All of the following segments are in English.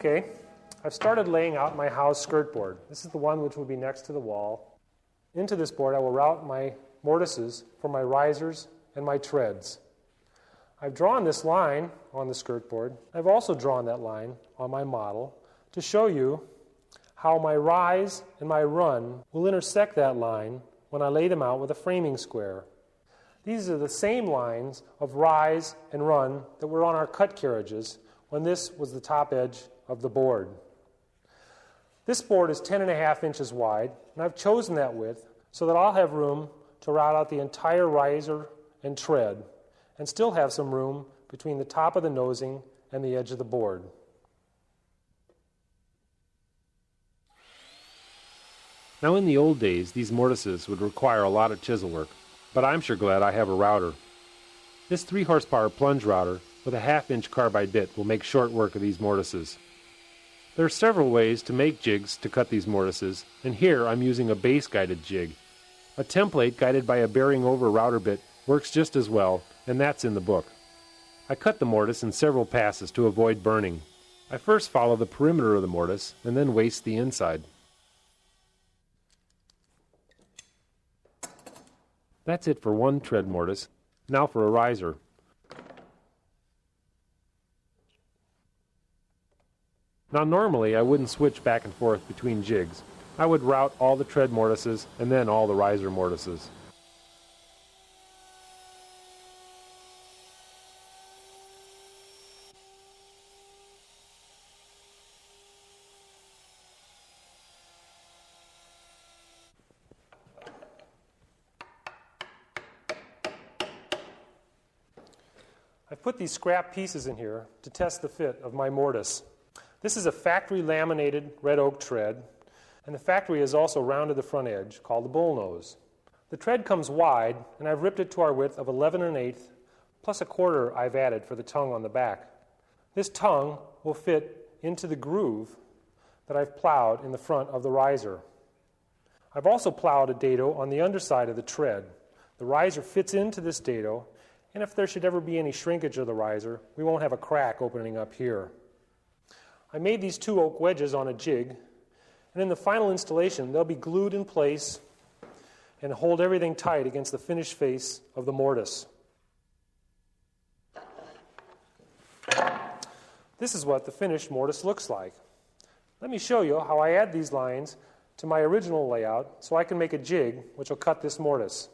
Okay, I've started laying out my house skirt board. This is the one which will be next to the wall. Into this board I will route my mortises for my risers and my treads. I've drawn this line on the skirt board. I've also drawn that line on my model to show you how my rise and my run will intersect that line when I lay them out with a framing square. These are the same lines of rise and run that were on our cut carriages when this was the top edge of the board. This board is 10.5 inches wide, and I've chosen that width so that I'll have room to route out the entire riser and tread, and still have some room between the top of the nosing and the edge of the board. Now in the old days, these mortises would require a lot of chisel work, but I'm sure glad I have a router. This 3 horsepower plunge router with a 1/2 inch carbide bit will make short work of these mortises. There are several ways to make jigs to cut these mortises, and here I'm using a base guided jig. A template guided by a bearing over router bit works just as well, and that's in the book. I cut the mortise in several passes to avoid burning. I first follow the perimeter of the mortise and then waste the inside. That's it for one tread mortise. Now for a riser. Now normally I wouldn't switch back and forth between jigs. I would route all the tread mortises and then all the riser mortises. I've put these scrap pieces in here to test the fit of my mortise. This is a factory laminated red oak tread, and the factory has also rounded the front edge, called the bullnose. The tread comes wide, and I've ripped it to our width of 11 1/8, plus a quarter I've added for the tongue on the back. This tongue will fit into the groove that I've plowed in the front of the riser. I've also plowed a dado on the underside of the tread. The riser fits into this dado, and if there should ever be any shrinkage of the riser, we won't have a crack opening up here. I made these 2 oak wedges on a jig, and in the final installation they'll be glued in place and hold everything tight against the finished face of the mortise. This is what the finished mortise looks like. Let me show you how I add these lines to my original layout so I can make a jig which will cut this mortise.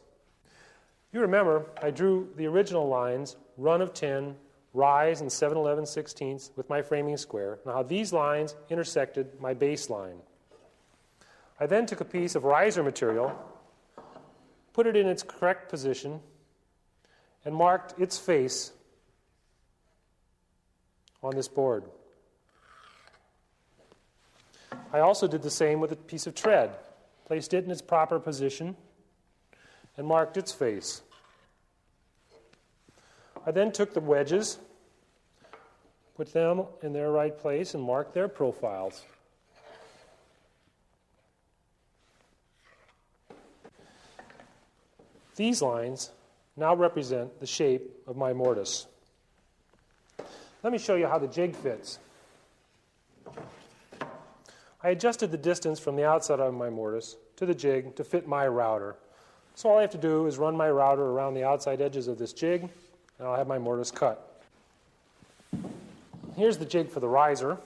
You remember I drew the original lines, run of 10, rise and 7/11/16 with my framing square, and how these lines intersected my base line. I then took a piece of riser material, put it in its correct position, and marked its face on this board. I also did the same with a piece of tread, placed it in its proper position, and marked its face. I then took the wedges, put them in their right place, and marked their profiles. These lines now represent the shape of my mortise. Let me show you how the jig fits. I adjusted the distance from the outside of my mortise to the jig to fit my router. So all I have to do is run my router around the outside edges of this jig, and I'll have my mortise cut. Here's the jig for the riser.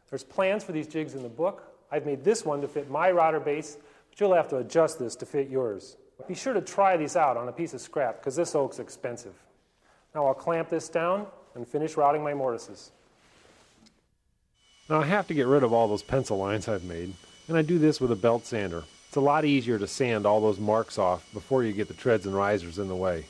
There's plans for these jigs in the book. I've made this one to fit my router base, but you'll have to adjust this to fit yours. Be sure to try these out on a piece of scrap, because this oak's expensive. Now I'll clamp this down and finish routing my mortises. Now I have to get rid of all those pencil lines I've made, and I do this with a belt sander. It's a lot easier to sand all those marks off before you get the treads and risers in the way.